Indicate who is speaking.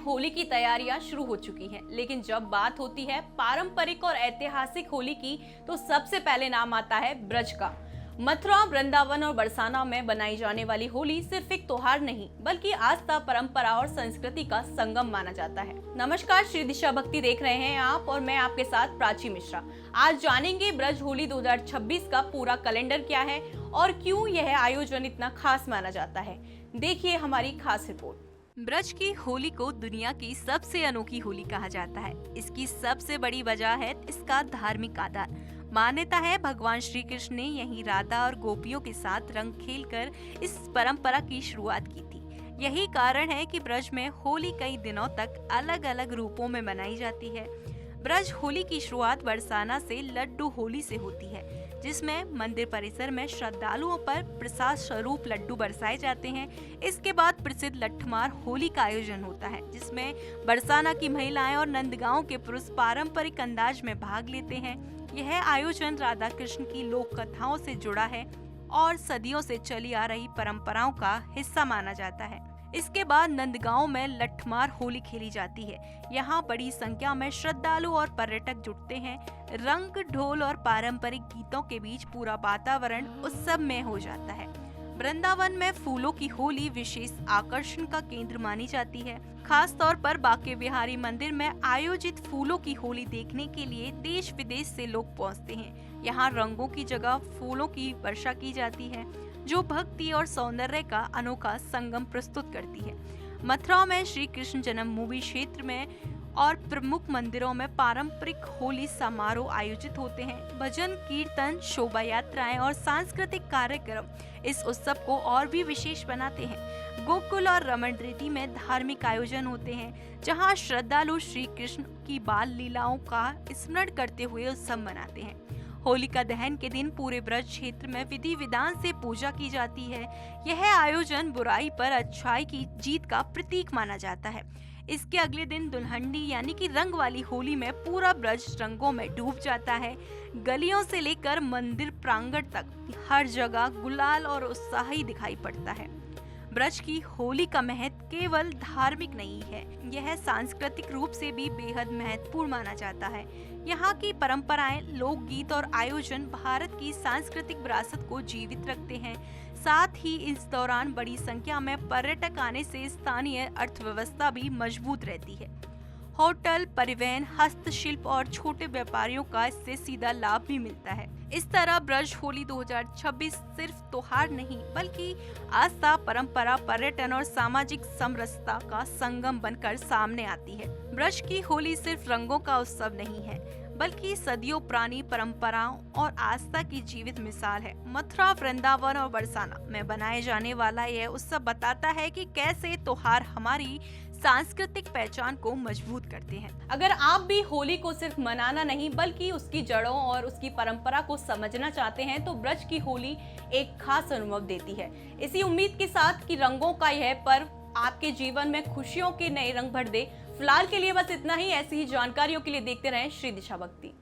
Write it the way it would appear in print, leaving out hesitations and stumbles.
Speaker 1: होली की तैयारियां शुरू हो चुकी हैं, लेकिन जब बात होती है पारंपरिक और ऐतिहासिक होली की, तो सबसे पहले नाम आता है ब्रज का। मथुरा, वृंदावन और बरसाना में बनाई जाने वाली होली सिर्फ एक त्योहार नहीं, बल्कि आस्था, परंपरा और संस्कृति का संगम माना जाता है। नमस्कार, श्री दिशा भक्ति देख रहे हैं आप और मैं आपके साथ प्राची मिश्रा। आज जानेंगे ब्रज होली 2026 का पूरा कैलेंडर क्या है और क्यों यह आयोजन इतना खास माना जाता है। देखिए हमारी खास रिपोर्ट। ब्रज की होली को दुनिया की सबसे अनोखी होली कहा जाता है। इसकी सबसे बड़ी वजह है इसका धार्मिक आधार। मान्यता है भगवान श्री कृष्ण ने यहीं राधा और गोपियों के साथ रंग खेलकर इस परंपरा की शुरुआत की थी। यही कारण है कि ब्रज में होली कई दिनों तक अलग अलग रूपों में मनाई जाती है। ब्रज होली की शुरुआत बरसाना से लड्डू होली से होती है, जिसमें मंदिर परिसर में श्रद्धालुओं पर प्रसाद स्वरूप लड्डू बरसाए जाते हैं। इसके बाद प्रसिद्ध लठमार होली का आयोजन होता है, जिसमें बरसाना की महिलाएं और नंदगांव के पुरुष पारंपरिक अंदाज में भाग लेते हैं। यह आयोजन राधा कृष्ण की लोक कथाओं से जुड़ा है और सदियों से चली आ रही परंपराओं का हिस्सा माना जाता है। इसके बाद नंदगांव में लठमार होली खेली जाती है। यहाँ बड़ी संख्या में श्रद्धालु और पर्यटक जुटते हैं। रंग, ढोल और पारंपरिक गीतों के बीच पूरा वातावरण उत्सव में हो जाता है। वृंदावन में फूलों की होली विशेष आकर्षण का केंद्र मानी जाती है। खास तौर पर बांके बिहारी मंदिर में आयोजित फूलों की होली देखने के लिए देश विदेश से लोग पहुंचते हैं। यहाँ रंगों की जगह फूलों की वर्षा की जाती है, जो भक्ति और सौंदर्य का अनोखा संगम प्रस्तुत करती है। मथुरा में श्री कृष्ण जन्मभूमि क्षेत्र में और प्रमुख मंदिरों में पारंपरिक होली समारोह आयोजित होते हैं। भजन, कीर्तन, शोभा यात्राएं और सांस्कृतिक कार्यक्रम इस उत्सव को और भी विशेष बनाते हैं। गोकुल और रमण रेती में धार्मिक आयोजन होते हैं, जहां श्रद्धालु श्री कृष्ण की बाल लीलाओं का स्मरण करते हुए उत्सव मनाते हैं। होलिका दहन के दिन पूरे ब्रज क्षेत्र में विधि विधान से पूजा की जाती है। यह आयोजन बुराई पर अच्छाई की जीत का प्रतीक माना जाता है। इसके अगले दिन दुल्हंडी यानी कि रंग वाली होली में पूरा ब्रज रंगों में डूब जाता है। गलियों से लेकर मंदिर प्रांगण तक हर जगह गुलाल और उत्साह ही दिखाई पड़ता है। ब्रज की होली का महत्व केवल धार्मिक नहीं है, यह सांस्कृतिक रूप से भी बेहद महत्वपूर्ण माना जाता है। यहाँ की परंपराएं, लोकगीत और आयोजन भारत की सांस्कृतिक विरासत को जीवित रखते हैं। साथ ही इस दौरान बड़ी संख्या में पर्यटक आने से स्थानीय अर्थव्यवस्था भी मजबूत रहती है। होटल, परिवहन, हस्तशिल्प और छोटे व्यापारियों का इससे सीधा लाभ भी मिलता है। इस तरह ब्रज होली 2026 सिर्फ त्योहार नहीं, बल्कि आस्था, परंपरा, पर्यटन और सामाजिक समरसता का संगम बनकर सामने आती है। ब्रज की होली सिर्फ रंगों का उत्सव नहीं है, बल्कि सदियों पुरानी परंपराओं और आस्था की जीवित मिसाल है। मथुरा, वृंदावन और बरसाना में बनाए जाने वाला यह उत्सव बताता है कि कैसे त्योहार हमारी सांस्कृतिक पहचान को मजबूत करते हैं। अगर आप भी होली को सिर्फ मनाना नहीं, बल्कि उसकी जड़ों और उसकी परंपरा को समझना चाहते हैं, तो ब्रज की होली एक खास अनुभव देती है। इसी उम्मीद के साथ कि रंगों का यह पर्व आपके जीवन में खुशियों के नए रंग भर दे। फिलहाल के लिए बस इतना ही। ऐसी ही जानकारियों के लिए देखते रहें श्री दिशा भक्ति।